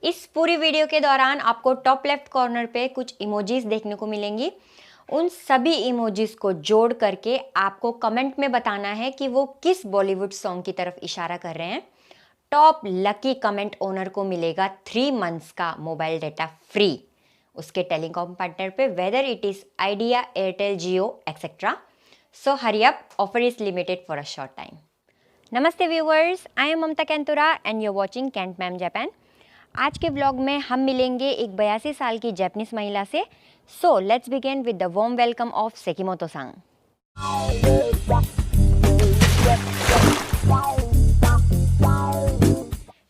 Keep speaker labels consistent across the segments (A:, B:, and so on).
A: इस पूरी वीडियो के दौरान आपको टॉप लेफ्ट कॉर्नर पे कुछ इमोजीज देखने को मिलेंगी। उन सभी इमोजीज को जोड़ करके आपको कमेंट में बताना है कि वो किस बॉलीवुड सॉन्ग की तरफ इशारा कर रहे हैं। टॉप लकी कमेंट ओनर को मिलेगा 3 मंथ्स का मोबाइल डेटा फ्री उसके टेलीकॉम पार्टनर पे, whether it is Idea, Airtel, Jio etcetera. So hurry up, offer is limited for a short time. नमस्ते viewers, I am Mamta Kainthura and you are watching Kaint ma'am Japan. आज के व्लॉग में हम मिलेंगे एक 82 साल की जापानीज महिला से। So let's begin with the warm welcome of सेकिमोतो सांग।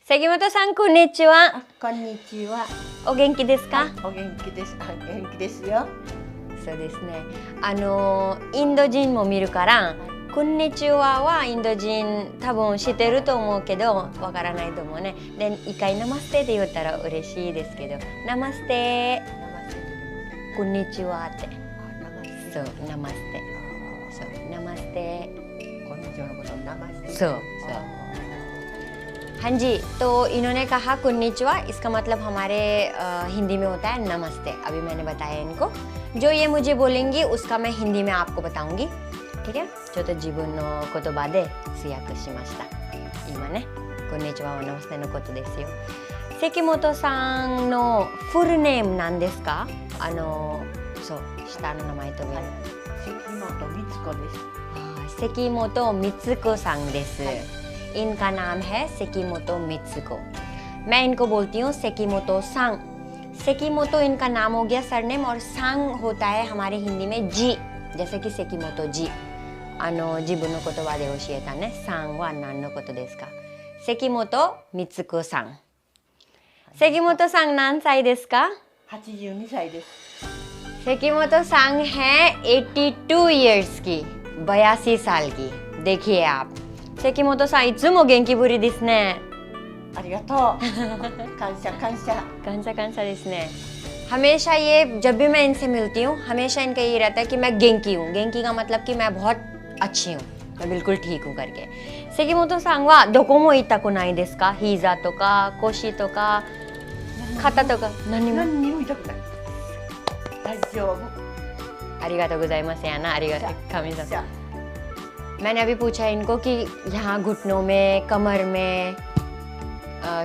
A: सेकिमोतो सांग, कोन्निचिवा।
B: こんにちは。
A: お元気ですか？
B: お元気です。元気ですよ。
A: そうですね。インド人も見るから、こんにちははインド人多分知ってると思うけどわからないと思うね。で、一回ナマステって言ったら嬉しいですけど、ナマステ、こんにちはって。そう、ナマステ。そう、ナマステ。
B: こんにちはのことをナマステ。
A: そう、そう。हाँ जी, तो इन्होंने कहा कुन्निचिवा, इसका मतलब हमारे हिंदी में होता है नमस्ते। अभी मैंने बताया इनको। जो ये मुझे बोलेंगी उसका मैं हिंदी में आपको बताऊंगी, ठीक है? ちょっと自分の言葉で通訳しました。今ね、こんにちははナマステのことですよ。関本さんのフルネームなんですか？そう、下の名前と上。
B: 関本光子です。
A: 関本光子さんです。इनका नाम है सेकिमोतो मित्सुको। मैं इनको बोलती हूँ सेकिमोतो सांग। सेकिमोतो इनका नाम हो गया सरनेम, और सांग होता है हमारे हिंदी में जी, जैसे कि सेकिमोतो जी। जिबुन नो कोतोबा दे ओशिएता ने सांग वा नान नो कोतो देसु का? सेकिमोतो मित्सुको सांग। सेकिमोतो सांग नान साई देसु का?
B: 82歳です。
A: सेकिमोतो सांग है 82 इयर्स की, 82 साल की। देखिए आप, 関本さんいつも元気ぶりですね。
B: ありがとう。感謝感謝。
A: 感謝感謝ですね。हमेशा ये जब भी मैं इनसे मिलती हूँ हमेशा इनका ये रहता है कि मैं गेंकी हूँ। गेंकी का मतलब कि मैं बहुत अच्छी हूँ, मैं बिल्कुल ठीक हूँ करके। 関本さんはどこも行ったことないですか？膝とか腰とか肩とか何も。
B: 何にも痛くない。大丈夫。
A: ありがとうございますやな。ありがとう神様。मैंने अभी पूछा इनको कि यहाँ घुटनों में, कमर में,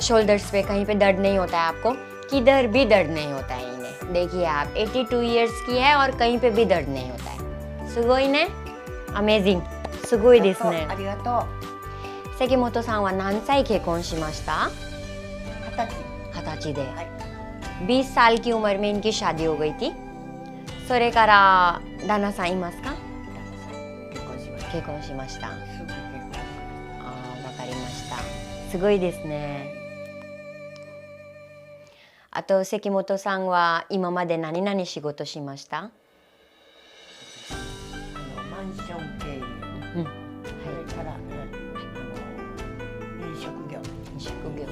A: शोल्डर्स पे कहीं पे दर्द नहीं होता है आपको? किधर भी दर्द नहीं होता है इन्हें। देखिए आप, 82 इयर्स की है और कहीं पे भी दर्द नहीं होता है। सुगोई ने, अमेजिंग, सुगोईですね。
B: ありがとう。
A: 関本さんは何歳結婚しました？
B: 20歳。
A: 20歳で、20 साल की उम्र में इनकी शादी हो गई थी। それから旦那さんいますか？結婚しました。ああ、わかりました。すごいですね。あと関本さんは今まで何々仕事しました？
B: マンション経営。
A: うん。はい。
B: それから飲食業。
A: 飲食業。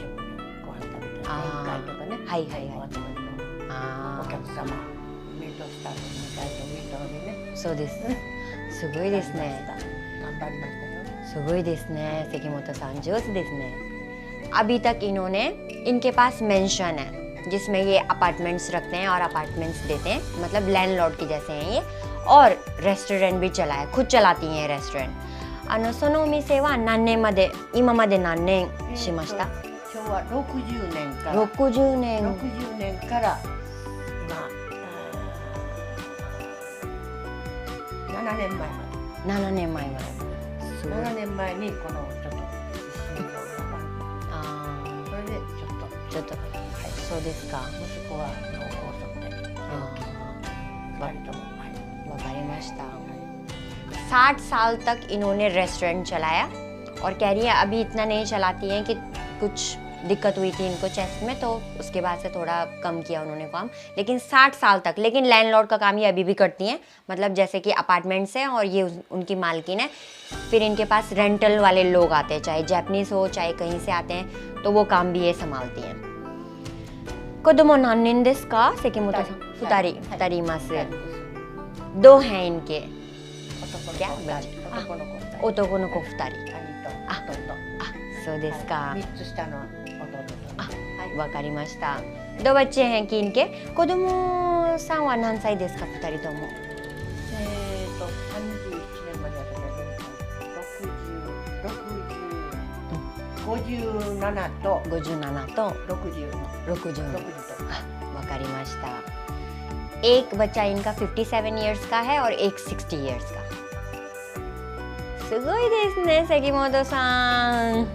B: ご飯食べたり、
A: あー
B: 宴会とかね。
A: はいはいはい。
B: お集まりの
A: あ
B: お客様、メイトスタッフ、2階と上とでね。
A: あ、そうです。すごいですね。
B: 頑張りましたよ。
A: すごいですね。関本さん上手ですね。अभी तक इन्होंने, इनके पास मेंशन है जिसमें ये अपार्टमेंट्स रखते हैं और अपार्टमेंट्स देते हैं, मतलब लैंडलॉर्ड की जैसे हैं ये, और रेस्टोरेंट भी चला है, खुद चलाती हैं रेस्टोरेंट। そのお店は何年まで、今まで何年しました？
B: 昭和60年から。
A: 60年。
B: 60年から今7年前まで。
A: 7年前まで。すごい。
B: 7年前にこのちょっと心臓が
A: あ
B: それでちょっと
A: あ、ちょっと、はい、そうですか。
B: 息子は脳梗塞で2人とも。
A: わかりました。60 साल तक इन्होंने रेस्टोरेंट चलाया, और कह रही है अभी इतना नहीं चलाती हैं कि कुछ दिक्कत हुई थी इनको चेस्ट में, तो उसके बाद से थोड़ा कम किया उन्होंने काम। लेकिन 60 साल तक, लेकिन लैंडलॉर्ड का काम ये अभी भी करती हैं, मतलब जैसे कि अपार्टमेंट्स हैं और ये उनकी मालकिन है। फिर इनके पास रेंटल वाले लोग आते हैं, चाहे जापानीज हो चाहे कहीं से आते हैं, तो वो काम भी ये संभालती हैं। 子供何人ですか？関本さん。2人います。दो हैं इनके। क्या बच्चे? 男の子2人。
B: 兄と弟。
A: あ、そうですか。
B: 3つ下の弟と。
A: あ、
B: は
A: はいわかりました。दो बच्चे हैं कि इनके 子供さんは何歳ですか、二人とも。
B: 31年までやったけど、57と
A: 57と
B: 60の
A: 60の。
B: 60と
A: わかりました。एक बच्चा इनका 57 इयर्स का है और एक 60 इयर्स का। すごいですね、関本さん。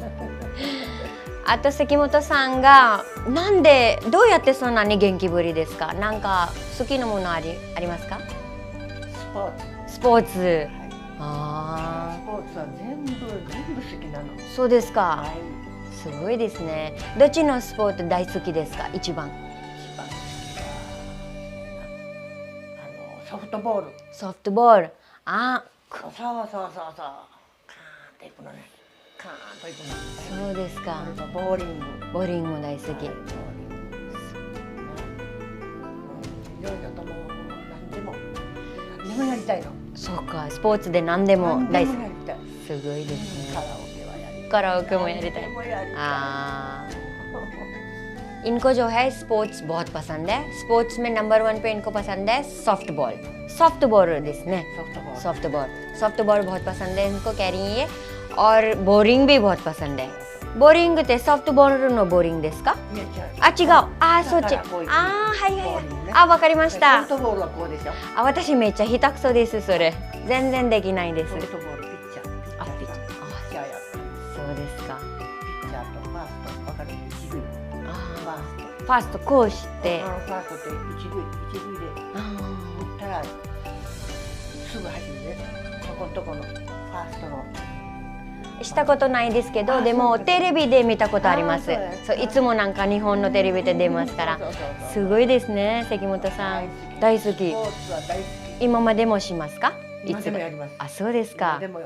A: あと関本さんがなんでどうやってそんなに元気ぶりですか。なんか好きなものありますか。
B: スポーツ。
A: スポーツ。
B: はい。
A: あ
B: スポーツは全部好きなの。
A: あ、そうですか。
B: はい。
A: すごいですね。どっちのスポーツ大好きですか、一番。
B: 一番好きはソフトボール。
A: ソフトボール。あ、
B: そうそうそうそう。カーンといくのね。カーンといくの。
A: そうですか。
B: それとボーリング。
A: ボーリングも大好き。
B: はいボーリングいろいろともう何でもやりたいの。
A: そうか、スポーツで何でも大好
B: 何でもやりたい。
A: き。すごいですね。
B: カラオケはやりたい。
A: カラオケもやりたい。
B: 何でもやりたい。
A: あइनको जो है स्पोर्ट्स बहुत पसंद है। स्पोर्ट्स में नंबर 1 पे इनको पसंद है सॉफ्ट बॉल। सॉफ्ट बॉलですね。
B: ソフトボール。
A: सॉफ्ट बॉल बहुत पसंद है इनको, कह रही है ये। और बोरिंग भी बहुत पसंद है। बोरिंगってソフトボールのボリングですか。
B: いや違う。
A: あ、違う。あ、そっち。
B: だからこういう
A: あ、はいはいはい
B: ボーリングね。
A: あ、わかりました
B: ソフ。トボールはこうでしょ。
A: あ、私めっちゃ下手くそです。それ全然できないです。
B: ソフトボールピッチャー。
A: あ、ピッチャー。
B: ピッチャーやった。
A: そうですか。
B: ピッチャーとファーストわかる？一塁。
A: あ
B: ファースト。
A: ファーストこうして
B: ファーストって一塁で
A: あ
B: 打ったらすぐ走るね。そこのとこのファーストの。
A: ーしたことないですけど、
B: あ
A: でも
B: そう
A: テレビで見たことあります。
B: あそうや
A: そういつもなんか日本のテレビで出ますから。
B: そうそうそう
A: すごいですね、関本さん。大好き
B: スポ。ーツは大好き。
A: 今までもしますか。い
B: 今
A: つ
B: でもやります。
A: あ、そうですか。
B: 今でも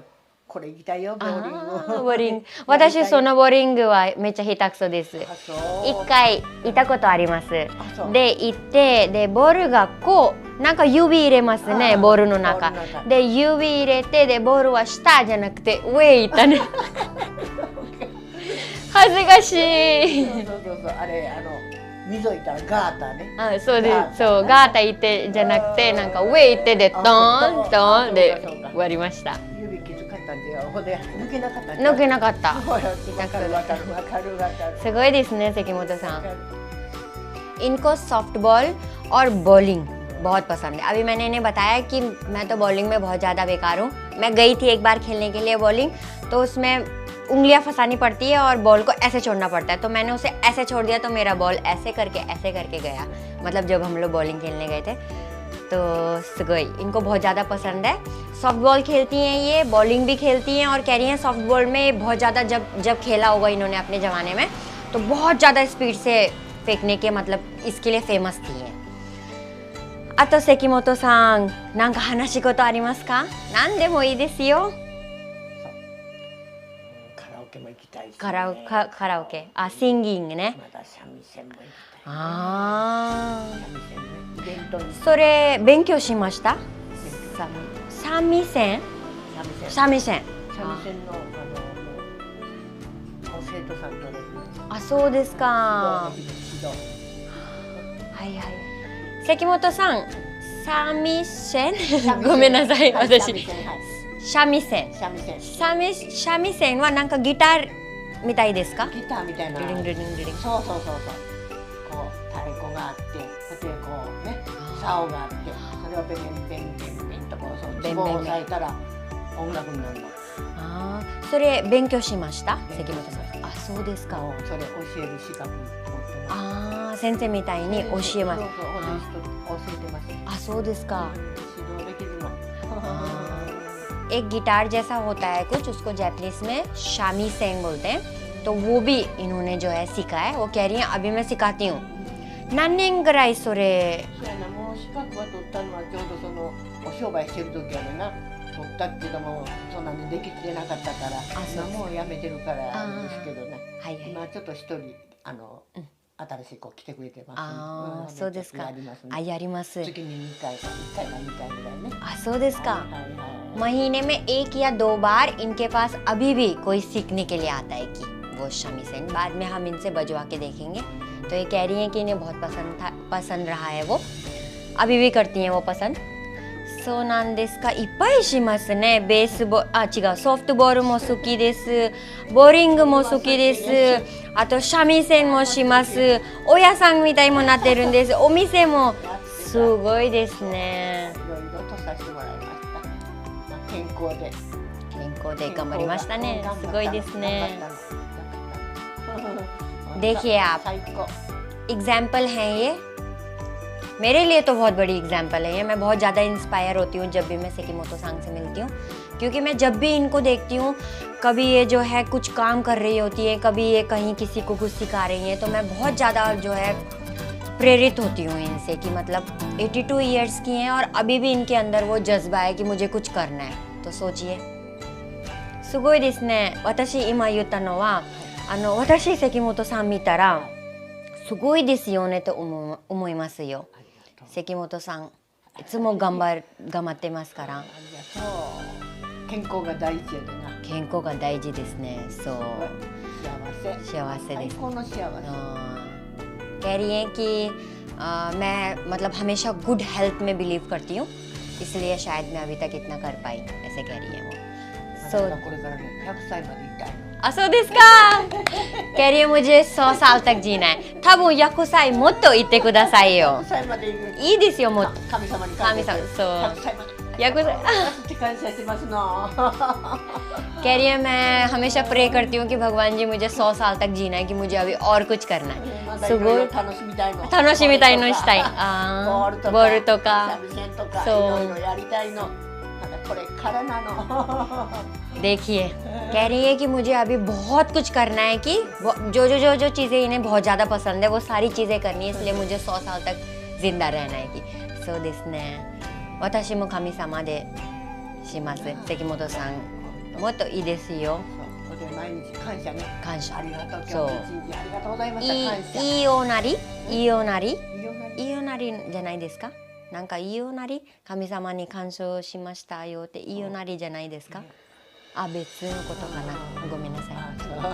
B: これ行きたいよボーリング。
A: あーボーリング。私そのボーリングはめっちゃ下手くそです。
B: あそう
A: 一回行ったことあります。
B: あそう
A: で行ってでボールがこうなんか指入れますね、
B: あー
A: ボールの中
B: ボールの中
A: で指入れてでボールは下じゃなくて上行ったね。恥ずかしい。
B: そうあれ溝いたらガーターね。
A: あ、そうで
B: ガータ
A: す。そうガータ行ってじゃなくてなんか上行ってでドーンドーンで終わりました。
B: 指きつかったんでほんで抜けなかったんで。
A: 抜けなかった。
B: わかるわかるわかるわかる。
A: すごいですね、関本さん。इनको सॉफ्ट बॉल और बॉलिंग बहुत पसंद है। अभी मैंने इन्हें बताया कि मैं तो बॉलिंग में बहुत ज़्यादा बेकार हूँ। मैं गई थी एक बार खेलने के लिए बॉलिंग, तो उसमें उंगलियां फंसानी पड़ती है और बॉल को ऐसे छोड़ना पड़ता है। तो मैंने उसे ऐसे छोड़ दिया तो मेरा बॉल ऐसे करके गया। मतलब जब हम लोग बॉलिंग खेलने गए थे तो सुगोई इनको बहुत ज़्यादा पसंद है। सॉफ्ट बॉल खेलती हैं ये, बॉलिंग भी खेलती हैं और कह रही हैं सॉफ्ट बॉल में बहुत ज़्यादा जब खेला होगा इन्होंने अपने ज़माने में तो बहुत ज़्यादा स्पीड से फेंकने के मतलब इसके लिए फेमस थी हैं। あと関本さん、なんか話し事ありますか？何でもいいですよ。
B: カラオケも行きたいしね。
A: カラオケ、あ、シンギングね。
B: まだ三味線も行きたい。
A: あ
B: 三味線ね。イベントに
A: あ、それ勉強しました？三味線？
B: 三味線。
A: 三味線。
B: 三味線の生徒さんとね。
A: あ、そうですか。
B: 指導。
A: はいはい。関本さん、三味線？ごめんなさい、私。三味線。三味線はなんかギターみたいですか？
B: ギターみたいな。
A: リンリンリンリン。
B: そう。こう太鼓があって、それでこうね、竿があって、それをベンとこうそうズボンを押さえたら音楽になるの。
A: ああ、それ勉強しました？関本さん。あ、そうですか。
B: それ教える資格持ってます。
A: ああ、先生みたいに教えます。
B: そう、教えてます。
A: あ、そうですか。
B: 指導できるの。
A: एक गिटार जैसा होता है कुछ, उसको जैपनीज में शामी सेंग बोलते हैं, तो वो भी इन्होंने जो है सीखा है। वो कह रही हैं अभी मैं सिखाती हूँ। 何年ぐらいそれ？
B: そうやな、もう資格は取ったのはちょうどそのお商売してる時やねんな。取ったっていうかもうそんなにできてなかったから、今もうやめてるからあれですけどね。
A: はいはい。
B: 今ちょっと一人新しい子来てくれてます。
A: ああ、そうですか。
B: やりますね。
A: あ、やります。
B: 月に2回か1回か2回ぐらいね。
A: あ、そうですか。
B: はいはいはい。
A: महीने में 1 या 2 बार इनके पास अभी भी कोई सीखने के लिए आता है कि वो शमीसेन। बाद में हम इनसे बजवा के देखेंगे। तो ये कह रही हैं कि इन्हें बहुत पसंद रहा है वो, अभी भी करती हैं वो पसंद।そうなんですか、いっぱいしますね。ベースボ違う、ソフトボールも好きです。ボーリングも好きです。あと三味線もします。お屋さんみたいにもなってるんです。お店もすごいですね。
B: いろいろとさせてもらいました。健康で。
A: 健康で頑張りましたね。すごいですね。
B: 頑張ったの。
A: देखिए आप,
B: 最高。
A: एग्जाम्पल हैं ये। मेरे लिए तो बहुत बड़ी एग्जाम्पल है ये। मैं बहुत ज़्यादा इंस्पायर होती हूँ जब भी मैं सेकिमोतो सांग से मिलती हूँ, क्योंकि मैं जब भी इनको देखती हूँ, कभी ये जो है कुछ काम कर रही होती है, कभी ये कहीं किसी को कुछ सिखा रही हैं, तो मैं बहुत ज़्यादा जो है प्रेरित होती हूँ इनसे कि मतलब 82 ईयर्स की हैं और अभी भी इनके अंदर वो जज्बा है कि मुझे कुछ करना है। तो सोचिए, すごいですね。私今言ったのは、私関本さん見たらすごいですよねと思いますよ。関本さんいつも頑張ってますから。
B: ありがとう。健康が大事やでな。
A: 健康が大事ですね。そう。幸せです。
B: 最高の幸せ。
A: कह रही हैं कि मैं मतलब हमेशा गुड हेल्थ में बिलीव करती हूँ, इसलिए शायद मैं अभी तक इतना कर पाई, ऐसे कह रही है वो।
B: これからね、100歳までいたいの。
A: そうですか。कह रही है मुझे 100 साल तक जीना है।多分100歳もっと言ってくださいよ。
B: 100歳までいる。
A: いいですよ、もう。
B: 神様に
A: 神様、そう。
B: 100歳まで。
A: 100歳。
B: って感謝しますの。
A: कह रही है मैं हमेशा प्रे करती हूँ कि भगवान जी मुझे 100 साल तक जीना है, कि मुझे अभी और कुछ करना है। すごい
B: 楽しみたいの。
A: 楽しみたいのしたい。ボールとか。
B: 三味線とかいろいろやりたいの。これからなの。
A: देखिए, कह रही है कि मुझे अभी बहुत कुछ करना है, कि जो चीज़ें इन्हें बहुत ज़्यादा पसंद है वो सारी चीज़ें करनी है, इसलिए मुझे 100 साल तक जिंदा रहना है। किそうですね。私も神様でします。関本さん、もっといいですよ。
B: 毎日感謝ね。
A: 感謝。
B: ありがとう。今日も一日ありがとうございました。感謝。
A: いいおなり、いいおなり、いいおなりじゃないですか。なんかいいおなり、神様に感謝しましたよっていいおなりじゃないですか。あ、別のことかな。ごめんなさい。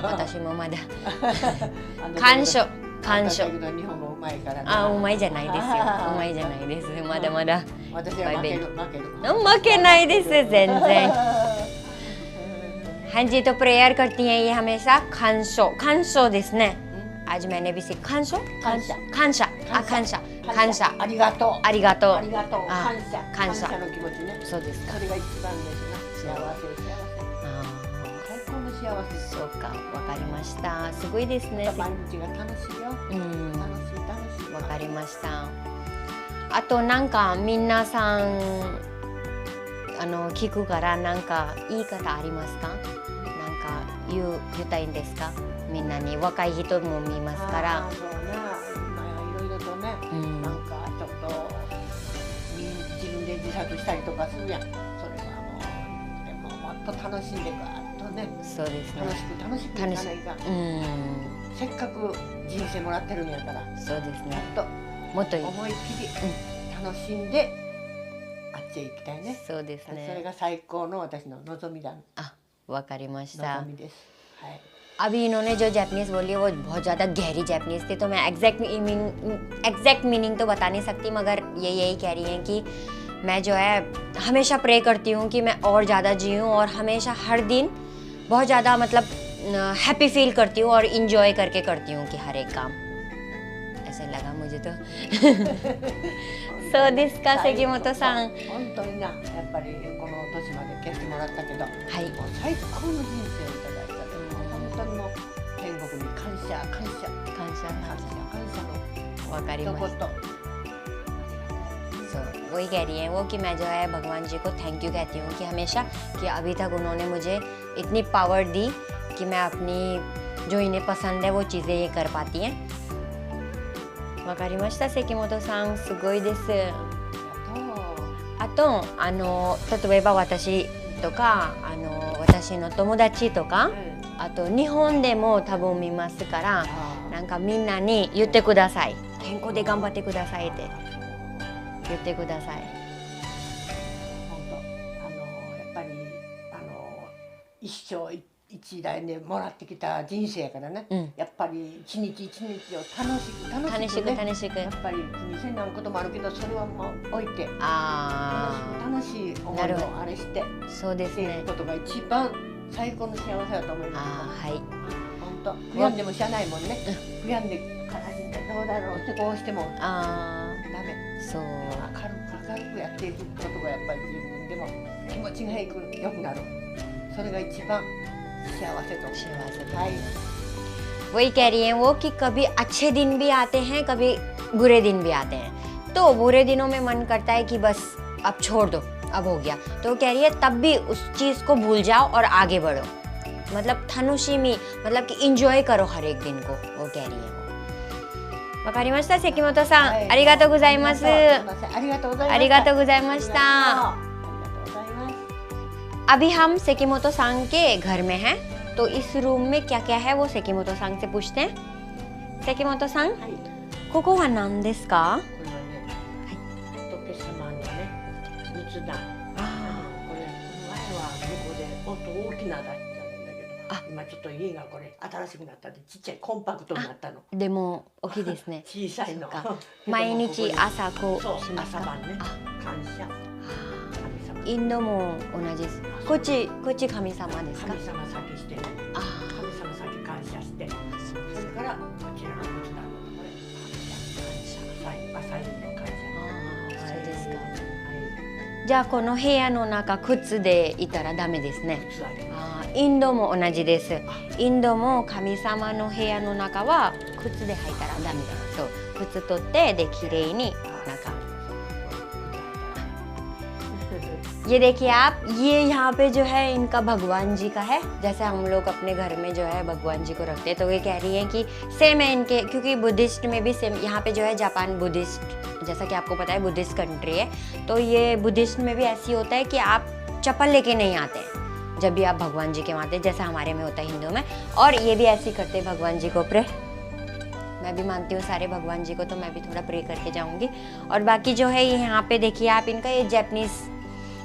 A: 私もまだ感謝。
B: 日本語うまいからね。
A: あ、うまいじゃないですよ。うまいじゃないです。まだまだ。
B: 私は負ける。
A: 負けないです。全然。हाँ जी, तो प्रेयर करती हैं ये हमेशा। कांशोですね。आज मैंने भी सीखा कांशो।感謝。
B: ありがとう。
A: ありがとう。
B: 感謝の気持ちね。
A: そうですか。
B: それが一番ですな。幸せ。最高の幸せ。
A: そうか、わかりました。すごいですね。
B: 毎日が楽しいよ。楽しい。
A: わかりました。あとなんか皆さん聞くからなんか言い方ありますか？なんか言いたいんですか？みんなに。若い人も見ますから。
B: そうね。いろいろとね。なんかちょっと自分で自殺したりとかするやん。それはもうでももっと楽しんでガーッとね。
A: そうですね。
B: 楽しくいかないか。せっかく人生もらってるんやから。
A: そうですね。
B: もっと思いっきり楽しんであっちへ行きたいね。
A: そうですね。
B: それが最高の私の望みだ。
A: あ、わかりました。
B: 望みです。はい。
A: अभी इन्होंने जो जैपनीज़ बोली है वो बहुत ज़्यादा गहरी जैपनीज़ थी, तो मैं एग्जैक्ट मीनिंग तो बता नहीं सकती, मगर ये यही कह रही हैं कि मैं जो है हमेशा प्रे करती हूँ कि मैं और ज़्यादा जीऊँ और हमेशा हर दिन बहुत ज़्यादा मतलब हैप्पी फील करती हूँ और इंजॉय करके करती हूँ कि हर एक काम। ऐसे लगा मुझे तो। そうですか、関本さん。
B: 本当にな、やっぱりこの年まで消してもらったけど、
A: はい、
B: もう最高の人生をいただいたので、本当にもう天国に感謝の
A: わかります。そうवही कह रही हैं वो कि मैं जो है भगवान जी को थैंक यू कहती हूँ कि हमेशा कि अभी तक उन्होंने मुझे इतनी पावर दी कि मैं अपनी जो इन्हें पसंद है वो चीज़ें ये कर पाती हैं। わかりました、関本さん、すごいです。あと例えば私とか私の友達とか、あと日本でも多分見ますから、なんかみんなに言ってください。健康で頑張ってくださいって言ってください。
B: 本当やっぱり一生一代でもらってきた人生やからね、やっぱり一日一日を楽しくね、
A: 楽しく楽しく。
B: やっぱり気にせんなんこともあるけど、それはもう置いて楽しい思いをあれして
A: そうですね。
B: っていうことが一番最高の幸せだと思います。
A: はい。
B: 本当悔やんでもしゃあないもんね。悔やんで悲しんでどうだろうってこうしてもダメ。
A: そう。
B: 明るくやっていくことがやっぱり自分でも気持ちが良くなる。それが一番幸せと。
A: 幸せ。
B: はい。
A: वही कह रही हैं वो कि कभी अच्छे दिन भी आते हैं, कभी बुरे दिन भी आते हैं। तो बुरे दिनों में मन करता है कि बस अब छोड़ दो, अब हो गया। तो वो कह रही है तब भी उस चीज़ को भूल जाओ और आगे बढ़ो। मतलब थानुशिमी, मतलब कि इंजॉय करो हर एक दिन को, वो कह रही है वो। わかりました、関本さん、ありがとうございます。
B: ありがとうございました。
A: ありがとうございました。
B: ありがとうございます。
A: अभी हम सेकिमोतो सांग के घर में हैं, तो इस रूम में क्या क्या है वो सेकिमोतो सांग से पूछते हैं। सेकिमोतो सांग, ここは何ですか？
B: これはね、仏様のね、仏壇。これ前は向こうでもっと大きなだったんだけど、今ちょっと家がこれ新しくなったんでちっちゃいコンパクトになったの。
A: でも大きいですね。
B: 小さいの。
A: 毎日朝こう
B: そう
A: しますか？
B: 朝晩ね。感謝。
A: インドも同じです。こっち神様ですか？
B: 神様先してね。神様先感謝して、それからこちらの仏壇のこれ感謝、最後の感謝。
A: そうですか。
B: はい。
A: じゃあこの部屋の中靴でいたらダメですね。
B: 靴あげます。
A: インドも同じです。インドも神様の部屋の中は靴で履いたらダメだ。そう、靴取ってで綺麗に中。ये देखिए आप, ये यहाँ पे जो है इनका भगवान जी का है। जैसे हम लोग अपने घर में जो है भगवान जी को रखते हैं, तो ये कह रही हैं कि सेम है इनके, क्योंकि बुद्धिस्ट में भी सेम। यहाँ पे जो है जापान बुद्धिस्ट, जैसा कि आपको पता है बुद्धिस्ट कंट्री है, तो ये बुद्धिस्ट में भी ऐसी होता है कि आप चप्पल लेके नहीं आते हैं जब भी आप भगवान जी के वहाँ आते हैं, जैसा हमारे में होता है हिंदू में। और ये भी ऐसे ही करते हैं भगवान जी को प्रे। मैं भी मानती हूँ सारे भगवान जी को, तो मैं भी थोड़ा प्रे करके जाऊँगी। और बाकी जो है यहाँ पे देखिए आप, इनका ये जैपनीज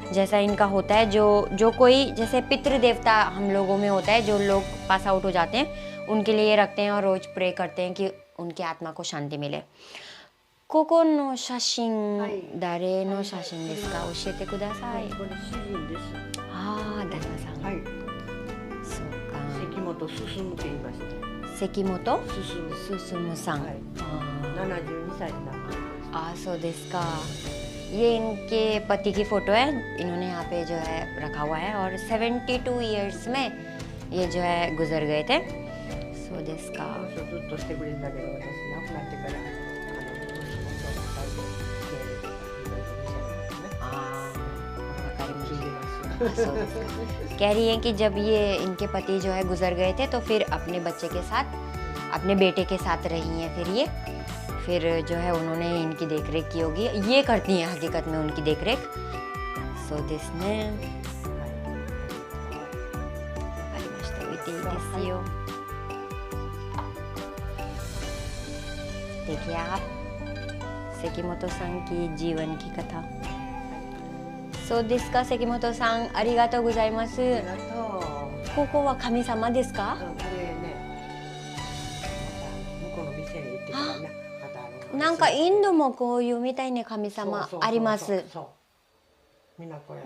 A: जैसा इनका होता है, जो कोई जैसे पितृ देवता हम लोगों में होता है, जो लोग पास आउट हो जाते हैं उनके लिए ये रखते हैं और रोज प्रे करते हैं कि उनकी आत्मा को शांति मिले। ここの写真、誰の写真ですか？教えてください。
B: これ主人です。
A: ああ、旦那さん。
B: はい。
A: そうか。
B: 関本進って言いました。
A: 関本
B: 進
A: さん。
B: はい。72歳になってます。
A: ああ、そうですか。ये इनके पति की फोटो है, इन्होंने यहाँ पे जो है रखा हुआ है, और 72 इयर्स में ये जो है गुजर गए थे।そうですか。
B: ずっとしてくれるんだけど、私亡くなってから
A: そうですか。कह रही हैं कि जब ये इनके पति जो है गुजर गए थे, तो फिर अपने बच्चे के साथ, अपने बेटे के साथ रही हैं। फिर जो है उन्होंने इनकी देखरेख की होगी, ये करती हैं हकीकत में उनकी देखरेख। सो दिस ने देखिए आप सेकिमोतो सांग की जीवन की कथा। सो दिस का सेकिमोतो सांग आरिगातो गोजाइमासु। ここは神様ですか？なんかインドもこういうみたいな神様あります。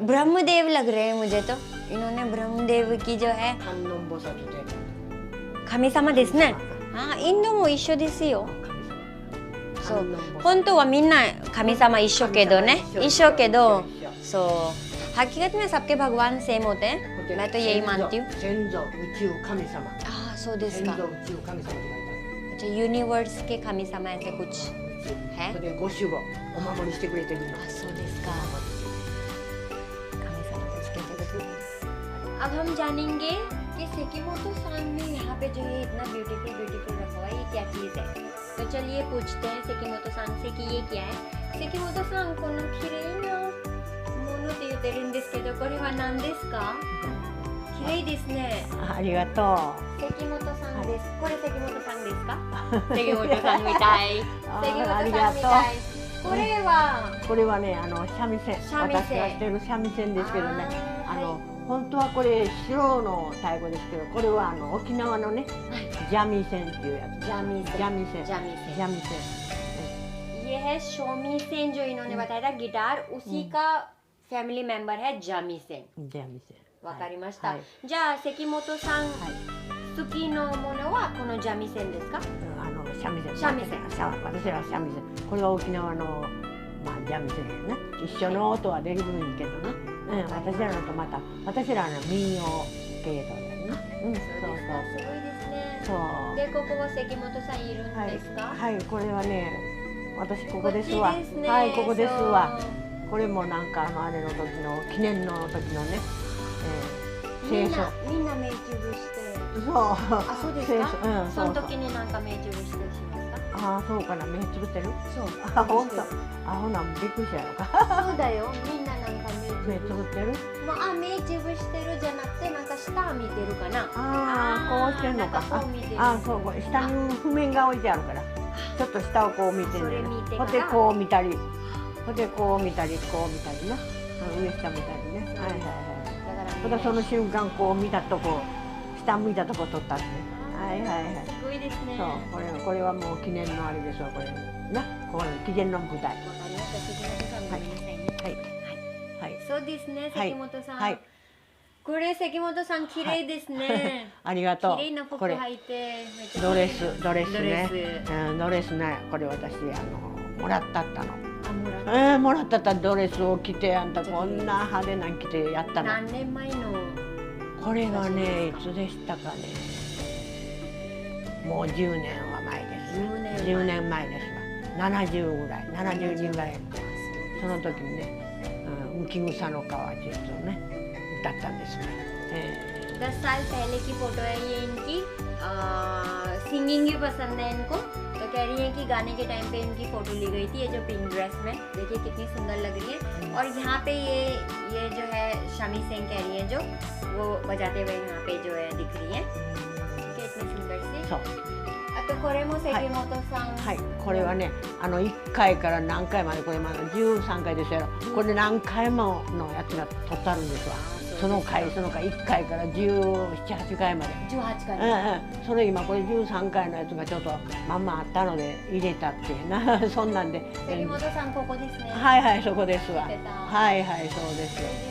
A: ブラムデーブलग रहे हैं मुझे तो। इन्होंने ब्रह्मदेव की जो है 神様ですね。あ、インドも一緒ですよ。そう。本当はみんな神様一緒けどね。一緒けど、そう。हकीकत में सबके भगवान सेम होते हैं। मैं तो यही मानती हूँ।
B: 先祖宇宙神様。
A: あ、そうですか。
B: 先祖宇宙神様。
A: अच्छा, यूनिवर्स के神様 ऐसे कुछ है?
B: それでご守護お守りしてくれてるの。
A: あ、そうですか。神様助けてください。अब हम जानेंगे कि सेकिमोतो सांग में यहाँ पे जो ये इतना ब्यूटीफुल रखा हुआ है, ये क्या चीज़ है। तो चलिए पूछते हैं सेकिमोतो सांग से कि ये क्या है। सेकिमोतो सांग この綺麗なものって言ってるんですけど、これは何ですか？綺麗ですね。
B: ありがとう。
A: 関本さんです。これ関本さんですか？関本さんみたい。関本さんみたい。これは
B: ね、三味線。私がしてる三味線ですけどね、本当はこれ白のタイ語ですけど、これは沖縄のね、ジャミセンっていうやつ。
A: ジャミセン
B: ジャミセン。
A: ジャミセン
B: ジャミセン。
A: ये है शोमी सेन जो इन्होंने बताया था गिटार उसी का फैमिली मेंबर है जामी सेन
B: ジャミセン。
A: わかりました、
B: はい。
A: じゃあ関本さん、好きのものはこのジャミセンですか？
B: 三味線。
A: 三味線
B: 私らは三味線。これは沖縄のまあジャミセンやね。一緒の音は出る分いいけどね。私らのとまた私らの民謡系統だよね。
A: そうですか、すごいですね。
B: そう。
A: で、ここは関本さんいるんですか？
B: はい、これはね、私ここですわ。
A: こっちですね。
B: はい、ここですわ。
A: そう
B: これもなんかあれの時の記念の時のね、
A: みんな命中して
B: そう。
A: あ、そうですか？
B: うん、
A: その時になんか命中してしますか？
B: ああ、そうかな、目つぶってる？
A: そう。
B: あ、ほんと。あ、ほな、びっくりしたやろか。
A: そうだよ。みんななんか
B: 目つぶってる？
A: もう目つぶしてるじゃなくてなんか下見てるかな。
B: ああ、こうしてんのか。
A: なんかこう見てる。
B: あ、そう、これ下に譜面が置いてあるから、ちょっと下をこう見てね。
A: それ見てから
B: ほんでこう見たり、ほんでこう見たり、こう見たりな。上下見たりね。はいはいはい。
A: だ
B: ほんでその瞬間こう見たとこ、下向いたとこ撮ったって。はいはいはい。
A: すごいですね。
B: そう、これはもう記念のあれですわ、これ。な、これ記念の舞台。
A: わかりました。関本さんごめんなさいね。
B: はい。はい。
A: そうですね、
B: はい
A: 関本さん。
B: はい。
A: これ関本さん綺麗ですね。
B: ありがとう。
A: 綺麗な服
B: これ
A: 履いてめっちゃ
B: ドレス
A: ドレ
B: ね。
A: ス
B: ドレスね。これ私もらったったの。
A: あ、もらっ
B: もらったったドレスを着てあんたこんな派手なん着てやった
A: た。
B: の。
A: 何年前の？
B: これがね、いつでしたかね。もう10年は前です。10年前ですわ。70ぐらい、70人ぐらい。その時にね、浮草の川っていうやつをね、歌ったんですね。
A: 10 साल पहले की फोटो है ये इनकी। सिंगिंग भी पसंद है इनको, तो कह रही हैं कि गाने के टाइम पे इनकी फोटो ली गई थी। ये जो पिंक ड्रेस में देखिए कितनी सुंदर लग रही है। और यहाँ पे ये जो है शमी सिंह कह रही है जो वो बजाते हुए यहाँ पे जो है दिख रही है। ठीक है, इतनी सुंदर सी।
B: そう。
A: तोこれも関本さん。
B: はい、これはね、1回から何回まで、これまだ13回ですよ。これ何回ものやつが撮ってあるんですわ。その回1回から17、18回まで。
A: 18回。
B: それ今これ13回のやつがちょっとまんまあったので入れたっていうな、そんなんで。
A: 関本さんここですね。
B: はいはい、そこですわ。
A: 出た
B: はいはい、そうです。
A: そうです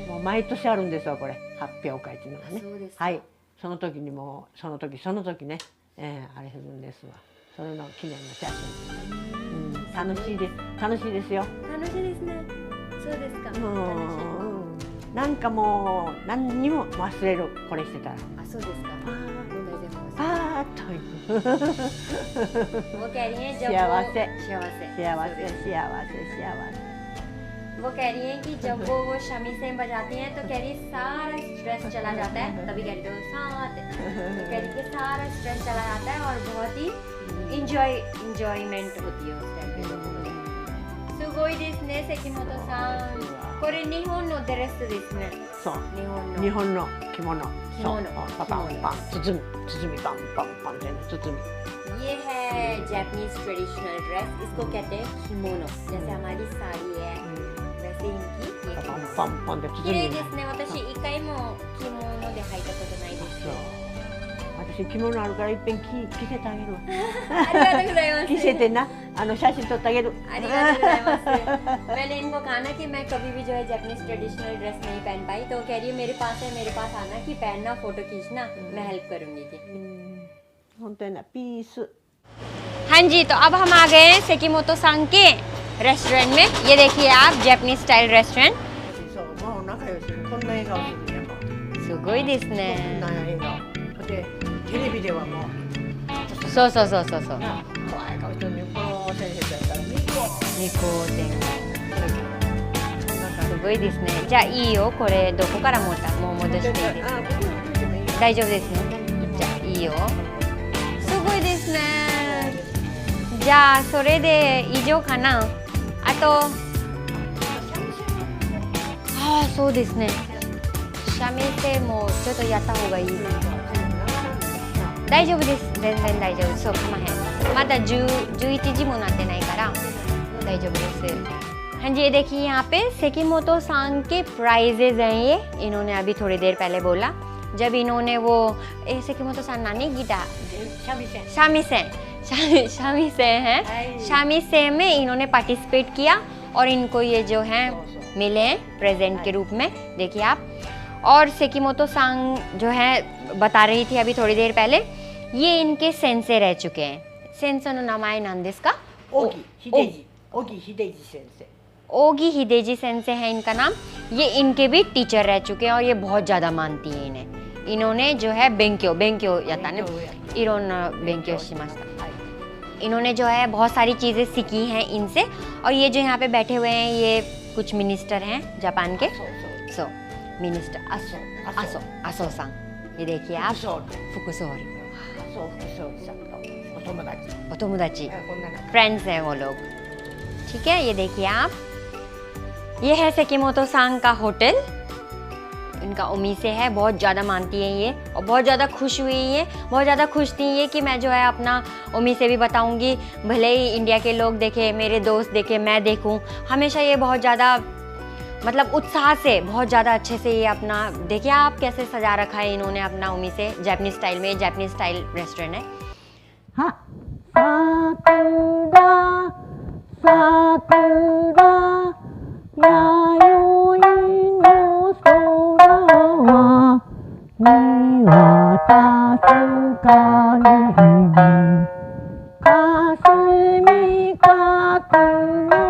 A: ね。
B: もう毎年あるんですわ、これ発表会っていうのがね。
A: そうですか。
B: はい、その時にもうその時ね、あれするんですわ。それの記念の写真。楽しいです。楽しいですよ。
A: 楽しいですね。そうですか。楽しい。
B: なんかもう何にも忘れる、これしてたら。
A: あ、そうですか。
B: パーッといく。
A: वो कह रही हैं जब
B: 幸せ
A: वो कह रही हैं कि जब वो शमीसें बजाती हैं तो कह रही सारा स्ट्रेस चला जाता है। तभी कह रही थी साथ तो कह रही कि सारा स्ट्रेस चला जाता है और बहुत ही इंजॉयमेंट होती है उस टाइम पे लोगों को। すごいですね、関本さん。これ日本のドレスですね。
B: そう。日本の着物。パパンパン包みパンパンパンって包み。
A: ये है जापानीज ट्रेडिशनल ड्रेस। इसको कहते हैं किमोनो। जैसे हमारी साड़ी है वैसे इनकी ये
B: パンパンパンで包み。
A: 綺麗ですね。私一回も着物で履いたことないです。
B: 私着物あるからいっぺん着せてあげるわ。
A: ありがとうございます。
B: 着せてな、写真撮ってあげる。
A: ありがとうございます。मैंने इनको कहा ना कि मैं कभी भी जो है जापानीज ट्रेडिशनल ड्रेस नहीं पहन पाई, तो कह रही है मेरे पास आना कि पहनना, फोटो खींचना, मैं हेल्प करूंगी कि।
B: 本当にな、ピース。
A: हाँ जी, तो अब हम आ गए हैं सेकिमोतो सांग के रेस्टोरेंट में। ये देखिए आप, जापानीज स्टाइल रेस्टोरेंट।
B: そう、もう仲良し、こんな笑顔するね、もう。
A: すごいです
B: こん
A: ね。
B: な笑顔。で、テレビではもう。
A: そう。
B: 怖い顔してるね、この先生だったら、
A: 二個展。すごいですね。じゃあいいよ、これどこからもう戻していいですか？大丈夫ですね。じゃあいいよ。すごいですね。じゃあそれで以上かな。あと、そうですね。三味線もちょっとやった方がいい。大丈夫です。全然大丈夫。そうかまへん。まだ11時もなってないから大丈夫です。हाँ जी, ये देखिए यहाँ पे सेकिमोतो सांग के प्राइजेज हैं ये। इन्होंने अभी थोड़ी देर पहले बोला जब इन्होंने वो सेकिमोतो सांग नानी गीता
B: 三味線
A: शामीसेन है, शामीसेन में इन्होंने पार्टिसिपेट किया और इनको ये जो है मिले हैं प्रेजेंट के रूप में, देखिए आप। और सेकिमोतो सांग जो है बता रही थी अभी थोड़ी देर पहले, ये इनके सेंसे रह चुके हैं। सेंसे नो नामाए नांदेस का
B: 荻秀治先生
A: ओगी हिदेजी सेंसे है इनका नाम। ये इनके भी टीचर रह चुके हैं और ये बहुत ज़्यादा मानती हैं इन्हें। इन्होंने जो है बेंक्यो याता ने इरोन बेंक्यो शिमास्ता, इन्होंने जो है बहुत सारी चीज़ें सीखी हैं इनसे। और ये जो यहाँ पे बैठे हुए हैं ये कुछ मिनिस्टर हैं जापान के। सो मिनिस्टर आसो सांग, ये देखिए आप। फुकुसोरी
B: そう福勝利さんとお友達
A: ओतोमुदाची
B: こんなの
A: फ्रेंड्स हैं वो लोग, ठीक है। ये देखिए आप, ये है सेकिमोतो सांग का होटल। इनका उमी से है, बहुत ज़्यादा मानती है ये और बहुत ज़्यादा खुश हुई है, बहुत ज़्यादा खुश थी ये कि मैं जो है अपना उमी से भी बताऊंगी, भले ही इंडिया के लोग देखे, मेरे दोस्त देखे, मैं देखूं। हमेशा ये बहुत ज़्यादा मतलब उत्साह से बहुत ज़्यादा अच्छे से ये अपना, देखिए आप कैसे सजा रखा है इन्होंने अपना उमी से जापानीज स्टाइल में। जापानीज स्टाइल रेस्टोरेंट है।
B: हाँ साकुरा साकुरा यायोई नो सोरा वा निवातासु कानी कासुमी काकुनो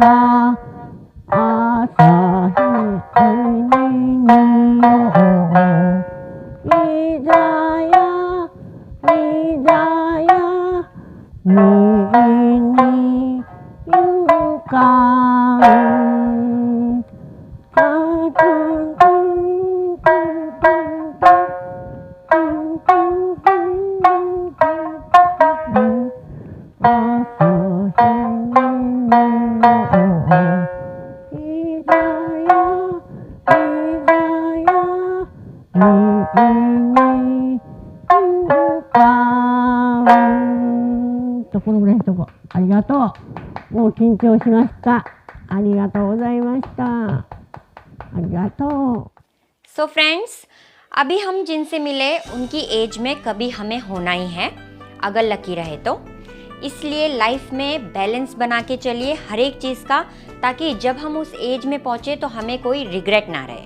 B: का आसाही नियो इजाया इजाया नी युकाところぐらいにしとこう。ありがとう。もう緊張しました。ありがとうございました。ありがとう。
A: सो फ्रेंड्स, अभी हम जिनसे मिले उनकी एज में कभी हमें होना ही है अगर लकी रहे तो। इसलिए लाइफ में बैलेंस बना के चलिए हर एक चीज़ का, ताकि जब हम उस एज में पहुँचे तो हमें कोई रिग्रेट ना रहे।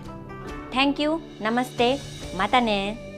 A: थैंक यू, नमस्ते, माता ने।